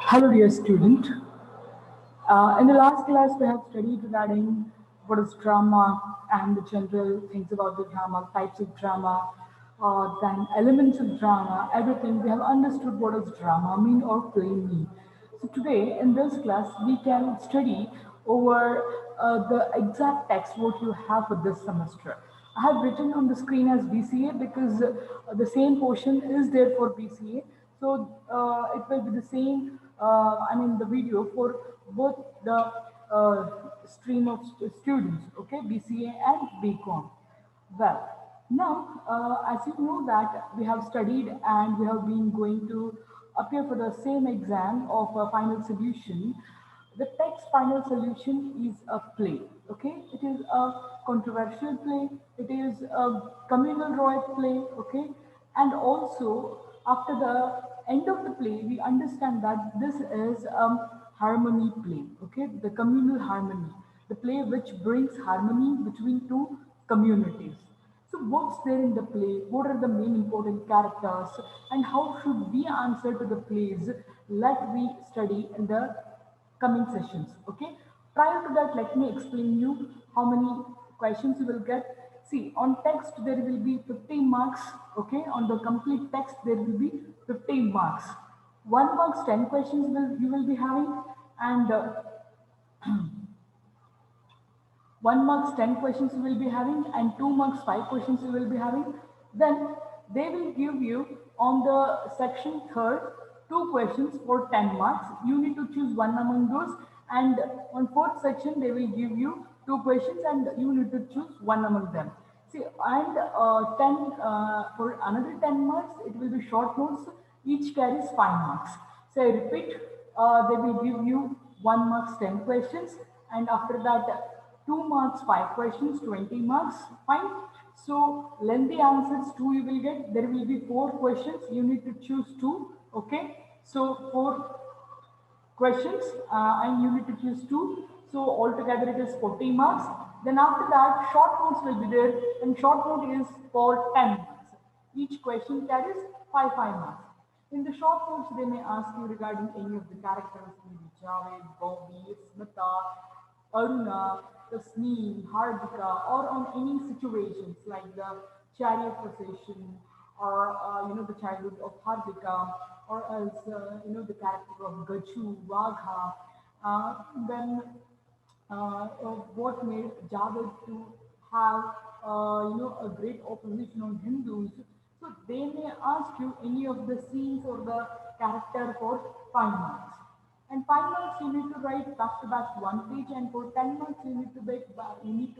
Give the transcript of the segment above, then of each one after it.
Hello, dear student. In the last class, we have studied regarding what is drama and the general things about the drama, types of drama, then elements of drama, everything. We have understood what does drama mean or play mean. So today, in this class, we can study over the exact text what you have for this semester. I have written on the screen as BCA because the same portion is there for BCA. So it will be the same, the video for both the stream of students, okay, BCA and BCom. Well, now, as you know that we have studied and we have been going to appear for the same exam of a final solution. The text final solution is a play, okay? It is a controversial play, it is a communal role play, okay? And also, after the end of the play, we understand that this is a harmony play, okay? The communal harmony, the play which brings harmony between two communities. So, what's there in the play? What are the main important characters? And how should we answer to the plays? Let we study in the coming sessions. Okay. Prior to that, let me explain you how many questions you will get. See, on text there will be 50 marks. Okay. On the complete text there will be 15 marks. 1 marks 10 questions will you will be having, and 1 marks 10 questions you will be having, and 2 marks 5 questions you will be having. Then they will give you on the section third 2 questions for 10 marks. You need to choose one among those, and on fourth section they will give you 2 questions and you need to choose one among them. See, and 10 for another 10 marks it will be short notes. Each carries 5 marks. So I repeat, they will give you 1 marks 10 questions, and after that 2 marks 5 questions 20 marks, fine. So lengthy answers 2 you will get. There will be 4 questions, you need to choose 2, okay? So 4 questions, and you need to choose 2. So altogether it is 40 marks. Then after that short notes will be there, and short note is for 10 marks. Each question carries 5 marks. In the short notes, they may ask you regarding any of the characters, maybe Javed, Bobby, Smita, Aruna, Tasneem, Hardika, or on any situations like the chariot procession, or the childhood of Hardika, or else the character of Gachu, Vagha. Then what made Javed to have a great opposition on Hindus. So they may ask you any of the scenes or the character for 5 marks. And 5 marks you need to write back to back 1 page, and for 10 marks you need to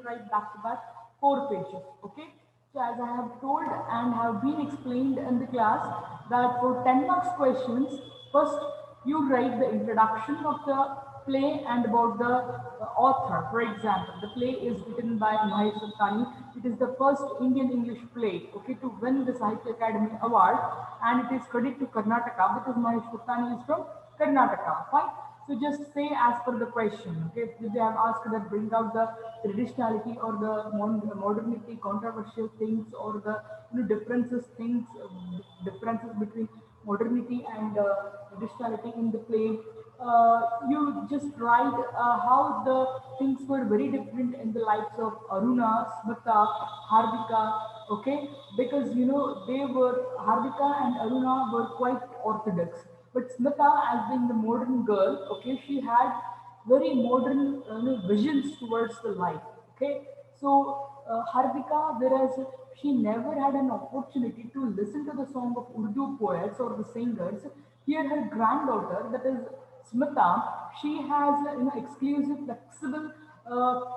write back to back 4 pages. Okay. So as I have told and have been explained in the class that for 10 marks questions, first you write the introduction of the play and about the author. For example, the play is written by Mahesh Sattani. It is the first Indian English play, okay, to win the Sahitya Academy Award, and it is credit to Karnataka because Mahesh Sattani is from Karnataka. Fine. So just say as per the question. Okay, if they have asked that bring out the traditionality or the modernity, controversial things, or the differences between modernity and traditionality in the play. You just write how the things were very different in the lives of Aruna, Smita, Hardika, okay? Because they were Hardika and Aruna were quite orthodox, but Smita, as being the modern girl, okay, she had very modern visions towards the life, okay? So Hardika, whereas she never had an opportunity to listen to the song of Urdu poets or the singers, here her granddaughter, that is Smita, she has exclusive, flexible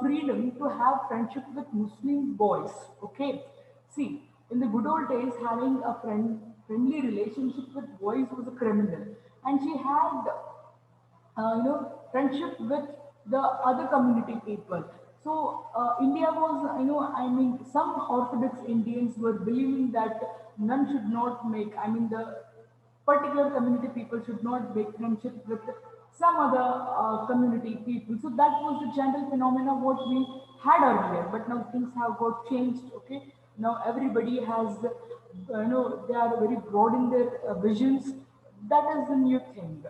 freedom to have friendship with Muslim boys. Okay, see, in the good old days, having a friendly relationship with boys was a criminal, and she had friendship with the other community people. So India was, some Orthodox Indians were believing that none should not make, the particular community people should not make friendship with some other community people. So that was the general phenomena what we had earlier, but now things have got changed. Okay, Now everybody has, they are very broad in their visions. That is the new thing.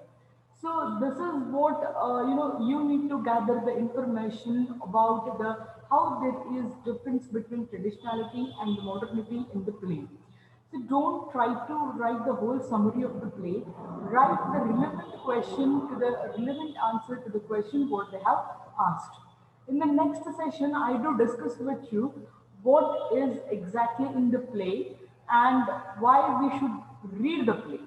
So this is what you need to gather the information about the how there is difference between traditionality and modernity in the play. So don't try to write the whole summary of the play. Write the relevant question to the relevant answer to the question what they have asked. In the next session, I do discuss with you what is exactly in the play and why we should read the play.